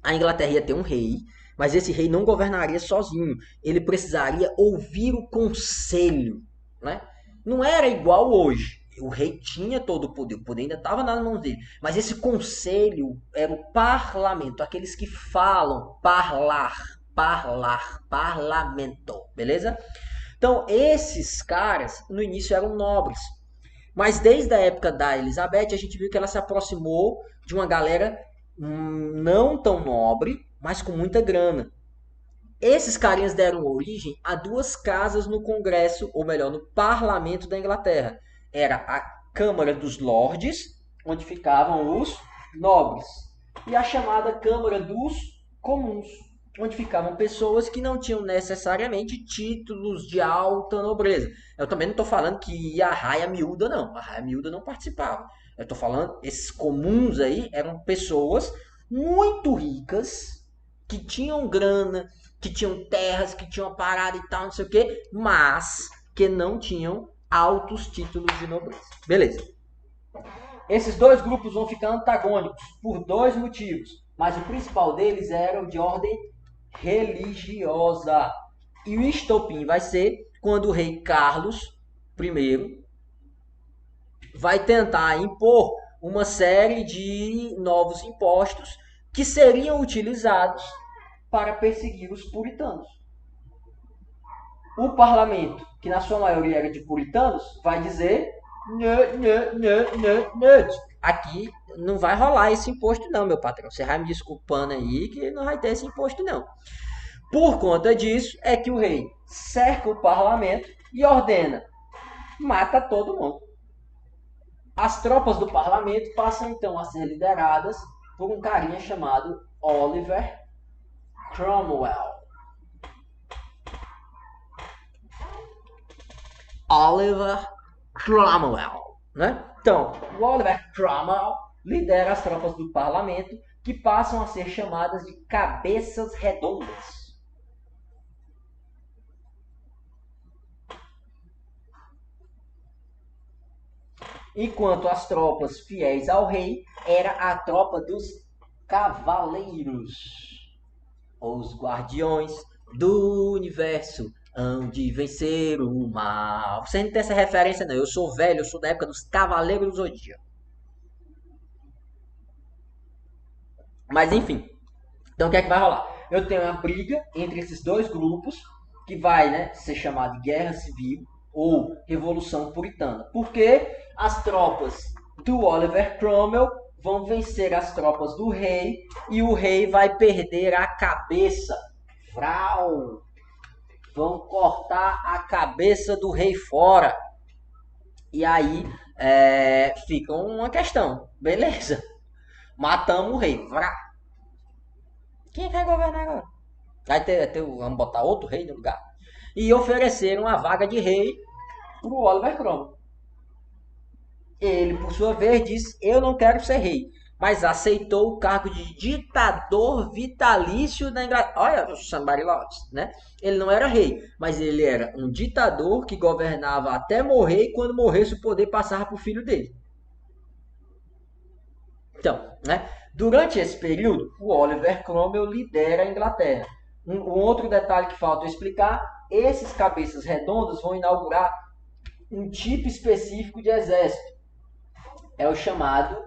a Inglaterra ia ter um rei, mas esse rei não governaria sozinho. Ele precisaria ouvir o conselho, né? Não era igual hoje. O rei tinha todo o poder ainda estava nas mãos dele. Mas esse conselho era o parlamento, aqueles que falam, parlamento, beleza? Então, esses caras, no início, eram nobres. Mas desde a época da Elizabeth, a gente viu que ela se aproximou de uma galera não tão nobre, mas com muita grana. Esses carinhas deram origem a duas casas no Congresso, ou melhor, no Parlamento da Inglaterra. Era a Câmara dos Lordes, onde ficavam os nobres, e a chamada Câmara dos Comuns, onde ficavam pessoas que não tinham necessariamente títulos de alta nobreza. Eu também não estou falando que ia a raia miúda, não. A raia miúda não participava. Eu estou falando, esses comuns aí eram pessoas muito ricas, que tinham grana, que tinham terras, que tinham parada e tal, não sei o quê, mas que não tinham altos títulos de nobreza. Beleza. Esses dois grupos vão ficar antagônicos por dois motivos, mas o principal deles era o de ordem religiosa. E o estopim vai ser quando o rei Carlos I vai tentar impor uma série de novos impostos que seriam utilizados para perseguir os puritanos. O parlamento, que na sua maioria era de puritanos, vai dizer: aqui não vai rolar esse imposto não, meu patrão. Você vai me desculpando aí que não vai ter esse imposto não. Por conta disso é que o rei cerca o parlamento e ordena: mata todo mundo. As tropas do parlamento passam então a ser lideradas por um carinha chamado Oliver Cromwell. Oliver Cromwell, né? Então, o Oliver Cromwell lidera as tropas do parlamento, que passam a ser chamadas de cabeças redondas. Enquanto as tropas fiéis ao rei era a tropa dos cavaleiros, os guardiões do universo hão de vencer o mal. Você não tem essa referência não, eu sou velho, eu sou da época dos Cavaleiros do Zodíaco. Mas enfim, então o que é que vai rolar? Eu tenho uma briga entre esses dois grupos, que vai, né, ser chamada de Guerra Civil ou Revolução Puritana. Porque as tropas do Oliver Cromwell vão vencer as tropas do rei e o rei vai perder a cabeça. Vrau! Vão cortar a cabeça do rei fora. E aí fica uma questão. Beleza. Matamos o rei. Vrau! Quem vai governar agora? Vamos botar outro rei no lugar. E ofereceram uma vaga de rei para o Oliver Cromwell. Ele, por sua vez, disse: eu não quero ser rei. mas aceitou o cargo de ditador vitalício da Inglaterra. Olha, somebody loves, né? Ele não era rei, mas ele era um ditador que governava até morrer e quando morresse o poder passava para o filho dele. Então, né? Durante esse período, o Oliver Cromwell lidera a Inglaterra. Um outro detalhe que falta eu explicar, esses cabeças redondas vão inaugurar um tipo específico de exército. É o chamado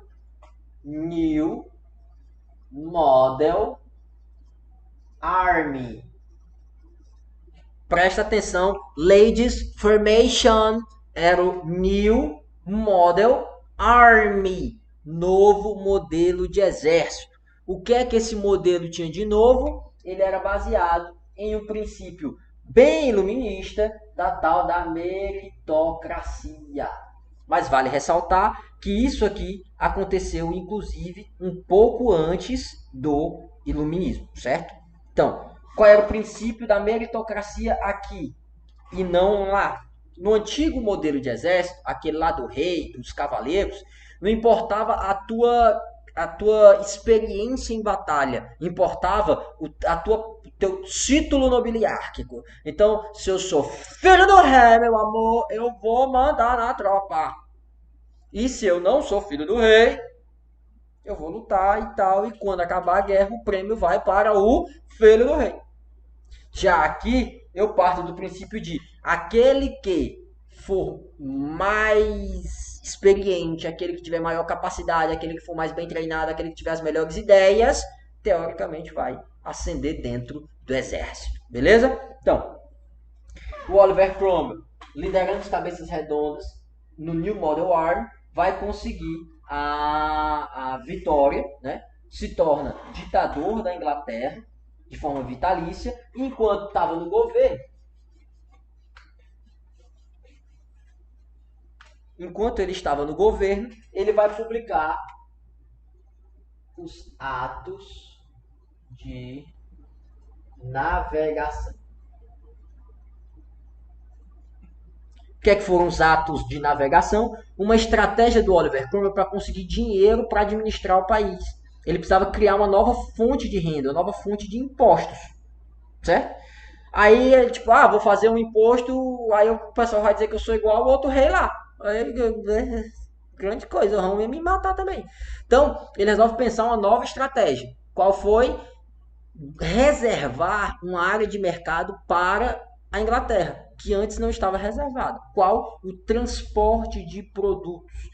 New Model Army. Presta atenção, ladies, formation era o New Model Army, novo modelo de exército. O que é que esse modelo tinha de novo? Ele era baseado em um princípio bem iluminista da tal da meritocracia. Mas vale ressaltar que isso aqui aconteceu, inclusive, um pouco antes do iluminismo, certo? Então, qual era o princípio da meritocracia aqui e não lá? No antigo modelo de exército, aquele lá do rei, dos cavaleiros, não importava a tua experiência em batalha, importava teu título nobiliárquico. Então, se eu sou filho do rei, meu amor, eu vou mandar na tropa. E se eu não sou filho do rei, eu vou lutar e tal. E quando acabar a guerra, o prêmio vai para o filho do rei. Já aqui, eu parto do princípio de aquele que for mais experiente, aquele que tiver maior capacidade, aquele que for mais bem treinado, aquele que tiver as melhores ideias, teoricamente vai ascender dentro do exército. Beleza? Então, o Oliver Cromwell, liderando os cabeças redondas no New Model Army, vai conseguir a vitória, né? Se torna ditador da Inglaterra de forma vitalícia, enquanto estava no governo. Enquanto ele estava no governo, ele vai publicar os atos de navegação. O que é que foram os atos de navegação? Uma estratégia do Oliver Cromwell para conseguir dinheiro para administrar o país. Ele precisava criar uma nova fonte de renda, uma nova fonte de impostos, certo? Aí ele, tipo, vou fazer um imposto, aí o pessoal vai dizer que eu sou igual ao outro rei lá. Aí, grande coisa, o Rão ia me matar também. Então, ele resolve pensar uma nova estratégia. Qual foi? Reservar uma área de mercado para a Inglaterra, que antes não estava reservada. Qual? O transporte de produtos.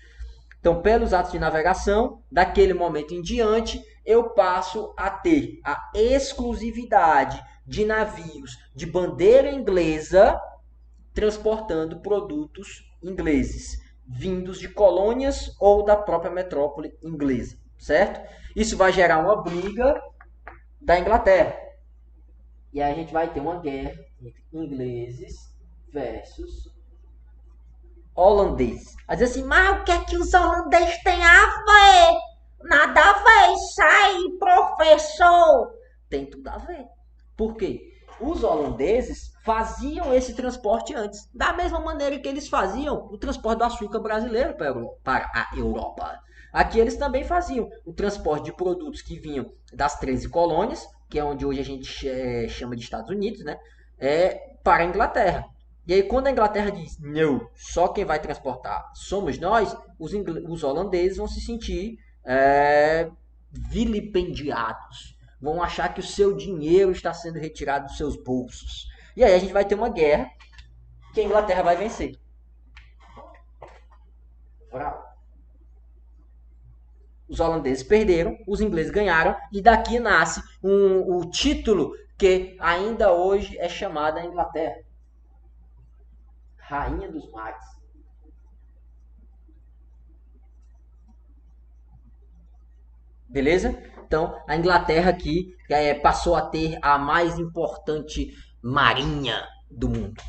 Então, pelos atos de navegação, daquele momento em diante, eu passo a ter a exclusividade de navios de bandeira inglesa transportando produtos ingleses, vindos de colônias ou da própria metrópole inglesa, certo? Isso vai gerar uma briga da Inglaterra. E aí a gente vai ter uma guerra entre ingleses versus holandeses. Vai dizer assim, mas o que é que os holandeses têm a ver? Nada a ver, isso aí, professor. Tem tudo a ver. Por quê? Os holandeses faziam esse transporte antes, da mesma maneira que eles faziam o transporte do açúcar brasileiro para a Europa. Aqui eles também faziam o transporte de produtos que vinham das 13 colônias, que é onde hoje a gente chama de Estados Unidos, né? Para a Inglaterra. E aí, quando a Inglaterra diz, não, só quem vai transportar somos nós, os holandeses vão se sentir vilipendiados. Vão achar que o seu dinheiro está sendo retirado dos seus bolsos. E aí a gente vai ter uma guerra que a Inglaterra vai vencer. Os holandeses perderam, os ingleses ganharam, e daqui nasce o título que ainda hoje é chamado a Inglaterra. Rainha dos mares. Beleza? Então, a Inglaterra aqui passou a ter a mais importante marinha do mundo.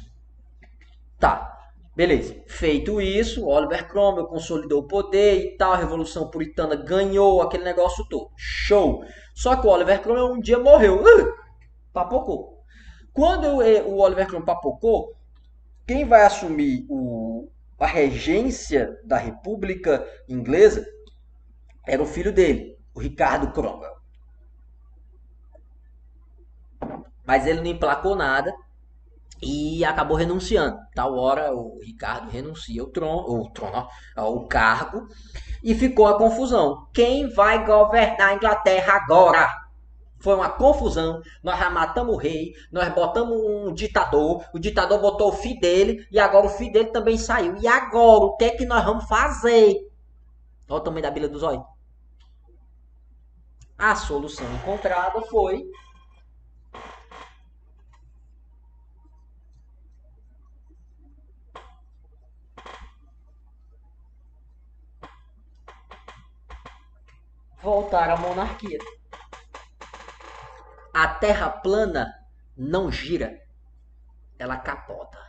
Tá, beleza. Feito isso, Oliver Cromwell consolidou o poder e tal, a Revolução Puritana ganhou aquele negócio todo. Show! Só que o Oliver Cromwell um dia morreu. Papocou. Quando o Oliver Cromwell papocou, quem vai assumir a regência da República Inglesa era o filho dele, o Ricardo Cromwell. Mas ele não emplacou nada e acabou renunciando. Tal hora o Ricardo renuncia o cargo e ficou a confusão. Quem vai governar a Inglaterra agora? Foi uma confusão, nós já matamos o rei, nós botamos um ditador, o ditador botou o filho dele e agora o filho dele também saiu. E agora, o que é que nós vamos fazer? Olha o tamanho da Bíblia dos olhos. A solução encontrada foi voltar à monarquia. A terra plana não gira, ela capota.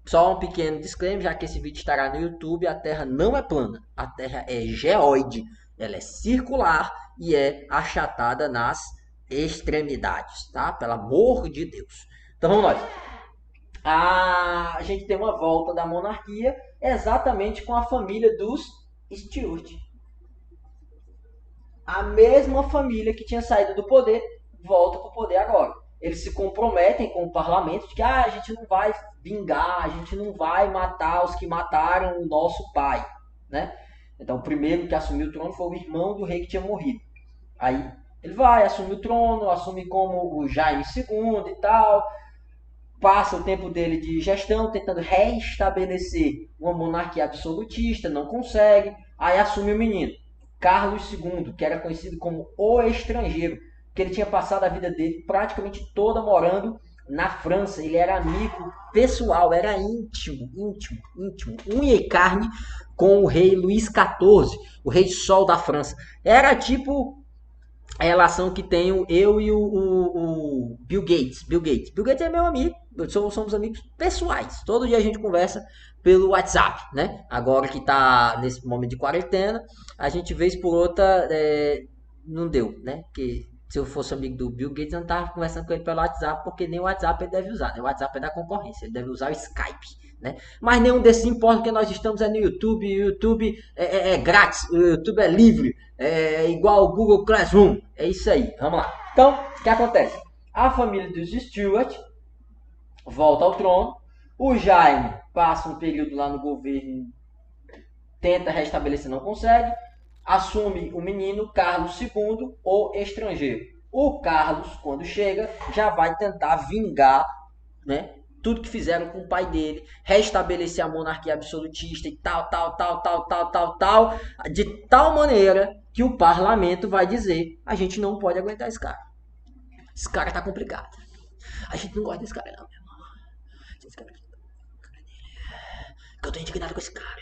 Só um pequeno disclaimer, já que esse vídeo estará no YouTube, a Terra não é plana, a Terra é geóide, ela é circular e é achatada nas extremidades, tá? Pelo amor de Deus. Então vamos lá. A gente tem uma volta da monarquia exatamente com a família dos Stuart. A mesma família que tinha saído do poder volta para o poder agora. Eles se comprometem com o parlamento de que a gente não vai vingar, a gente não vai matar os que mataram o nosso pai, né? Então o primeiro que assumiu o trono foi o irmão do rei que tinha morrido. Aí ele vai, assume o trono, assume como o Jaime II e tal, passa o tempo dele de gestão tentando restabelecer uma monarquia absolutista, não consegue, aí assume o menino, Carlos II, que era conhecido como o estrangeiro, que ele tinha passado a vida dele praticamente toda morando na França. Ele era amigo pessoal, era íntimo, unha e carne com o rei Luís XIV, o rei Sol da França. Era tipo a relação que tenho eu e o Bill Gates. Bill Gates é meu amigo, somos amigos pessoais. Todo dia a gente conversa pelo WhatsApp, né? Agora que tá nesse momento de quarentena, a gente vez por outra não deu, né? Porque se eu fosse amigo do Bill Gates, eu não tava conversando com ele pelo WhatsApp, porque nem o WhatsApp ele deve usar, né? O WhatsApp é da concorrência, ele deve usar o Skype, né? Mas nenhum desses importa, porque nós estamos no YouTube, o YouTube é grátis, o YouTube é livre, é igual o Google Classroom, é isso aí, vamos lá. Então, o que acontece? A família dos Stuart volta ao trono, o Jaime passa um período lá no governo, tenta restabelecer, não consegue, assume o menino Carlos II, o estrangeiro. O Carlos, quando chega, já vai tentar vingar, né, tudo que fizeram com o pai dele, restabelecer a monarquia absolutista e tal, de tal maneira que o parlamento vai dizer: a gente não pode aguentar esse cara. Esse cara tá complicado. A gente não gosta desse cara, não, meu irmão. Esse cara, eu tô indignado com esse cara.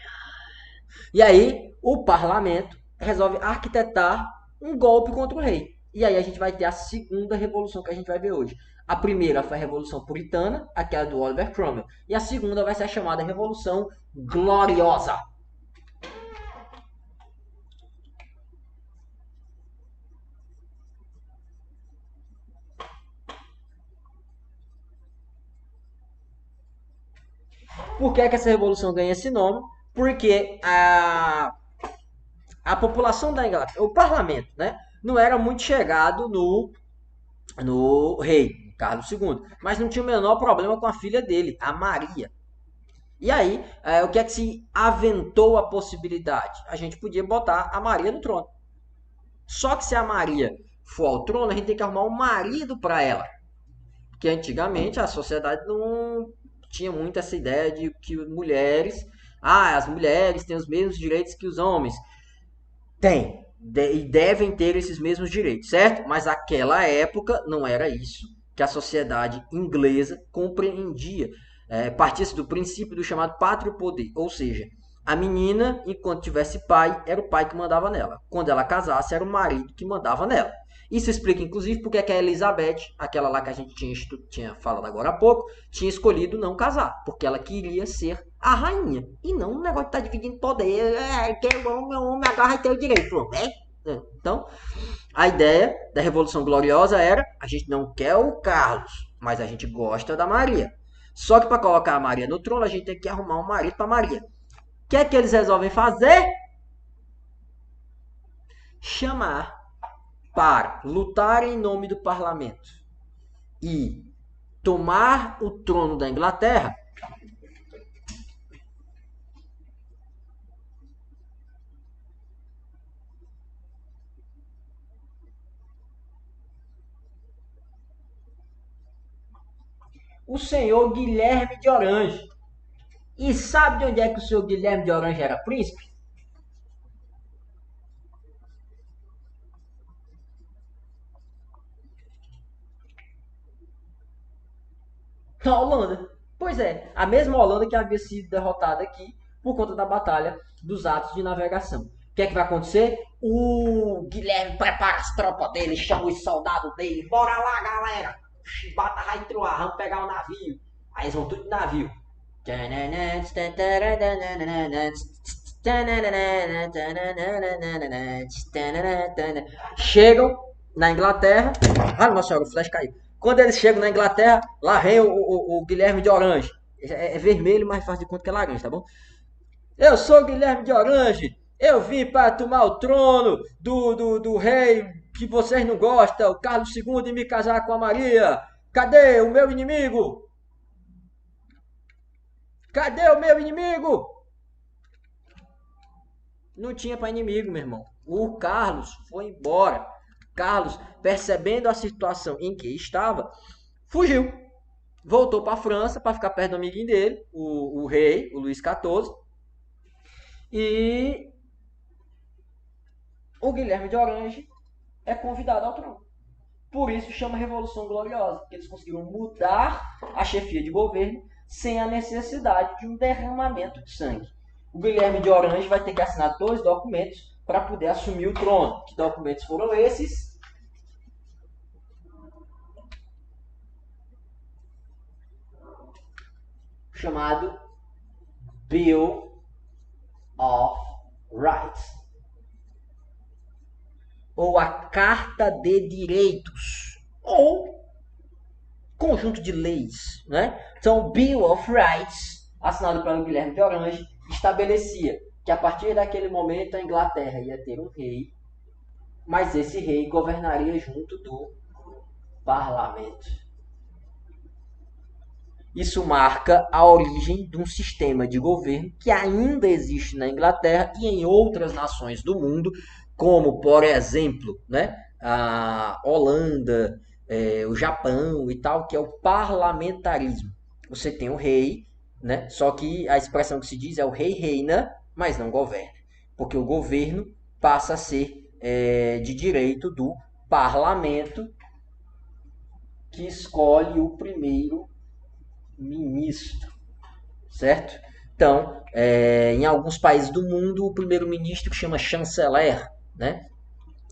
E aí, o parlamento resolve arquitetar um golpe contra o rei. E aí a gente vai ter a segunda revolução que a gente vai ver hoje. A primeira foi a Revolução Puritana, aquela do Oliver Cromwell. E a segunda vai ser a chamada Revolução Gloriosa. Por que essa revolução ganha esse nome? Porque a população da Inglaterra, o parlamento, né, não era muito chegado no rei, Carlos II, mas não tinha o menor problema com a filha dele, a Maria. E aí, o que é que se aventou a possibilidade? A gente podia botar a Maria no trono. Só que se a Maria for ao trono, a gente tem que arrumar um marido para ela. Porque antigamente a sociedade não tinha muito essa ideia de que mulheres, as mulheres têm os mesmos direitos que os homens. Tem, e devem ter esses mesmos direitos, certo? Mas naquela época não era isso que a sociedade inglesa compreendia. Partia-se do princípio do chamado pátrio poder, ou seja, a menina, enquanto tivesse pai, era o pai que mandava nela. Quando ela casasse, era o marido que mandava nela. Isso explica, inclusive, porque é que a Elizabeth, aquela lá que a gente tinha falado agora há pouco, tinha escolhido não casar, porque ela queria ser a rainha. E não um negócio de estar dividindo poder. Que o homem agora vai ter o direito, né? Então, a ideia da Revolução Gloriosa era: a gente não quer o Carlos, mas a gente gosta da Maria. Só que para colocar a Maria no trono, a gente tem que arrumar um marido para Maria. O que é que eles resolvem fazer? chamar para lutar em nome do parlamento e tomar o trono da Inglaterra, o senhor Guilherme de Orange. E sabe de onde é que o senhor Guilherme de Orange era príncipe? Na Holanda. Pois é, a mesma Holanda que havia sido derrotada aqui por conta da batalha dos atos de navegação. O que é que vai acontecer? O Guilherme prepara as tropas dele, chama os soldados dele. Bora lá, galera! Bata raitroar, vamos pegar o navio. Aí eles vão tudo de navio. Chegam na Inglaterra. Ah, nossa senhora, o flash caiu. Quando eles chegam na Inglaterra, lá vem o Guilherme de Orange. É vermelho, mas faz de conta que é laranja, tá bom? Eu sou o Guilherme de Orange. Eu vim para tomar o trono do rei que vocês não gostam, o Carlos II, e me casar com a Maria. Cadê o meu inimigo? Cadê o meu inimigo? Não tinha para inimigo, meu irmão. O Carlos foi embora. Carlos, percebendo a situação em que estava, fugiu. Voltou para a França para ficar perto do amiguinho dele, o rei, o Luís XIV. E o Guilherme de Orange é convidado ao trono. Por isso chama Revolução Gloriosa, porque eles conseguiram mudar a chefia de governo sem a necessidade de um derramamento de sangue. O Guilherme de Orange vai ter que assinar 2 documentos para poder assumir o trono. Que documentos foram esses? Chamado Bill of Rights, ou a Carta de Direitos, ou conjunto de leis, né? Então, o Bill of Rights, assinado pelo Guilherme de Orange, estabelecia que a partir daquele momento a Inglaterra ia ter um rei, mas esse rei governaria junto do parlamento. Isso marca a origem de um sistema de governo que ainda existe na Inglaterra e em outras nações do mundo, como, por exemplo, né, a Holanda, o Japão e tal, que é o parlamentarismo. Você tem o rei, né, só que a expressão que se diz é o rei reina, mas não governa, porque o governo passa a ser de direito do parlamento, que escolhe o primeiro ministro, certo? Então, em alguns países do mundo, o primeiro-ministro chama chanceler, né?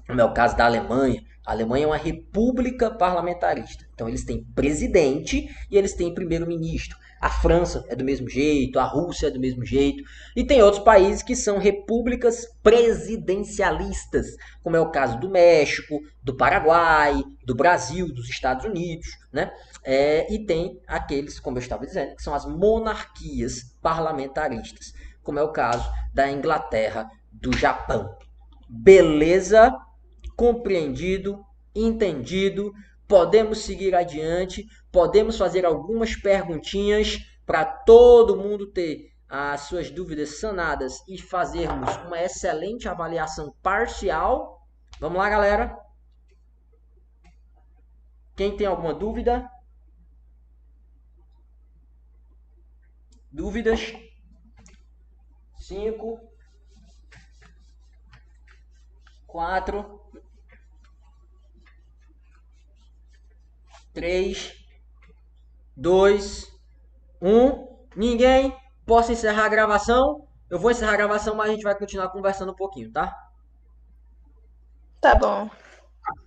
Como é o caso da Alemanha. A Alemanha é uma república parlamentarista. Então, eles têm presidente e eles têm primeiro-ministro. A França é do mesmo jeito, a Rússia é do mesmo jeito. E tem outros países que são repúblicas presidencialistas, como é o caso do México, do Paraguai, do Brasil, dos Estados Unidos, né? E tem aqueles, como eu estava dizendo, que são as monarquias parlamentaristas, como é o caso da Inglaterra, do Japão. Beleza? Compreendido? Entendido? Podemos seguir adiante? Podemos fazer algumas perguntinhas para todo mundo ter as suas dúvidas sanadas e fazermos uma excelente avaliação parcial? Vamos lá, galera? Quem tem alguma dúvida? Dúvidas? 5, 4, 3, 2, 1. Ninguém? Posso encerrar a gravação? Eu vou encerrar a gravação, mas a gente vai continuar conversando um pouquinho, tá? Tá bom.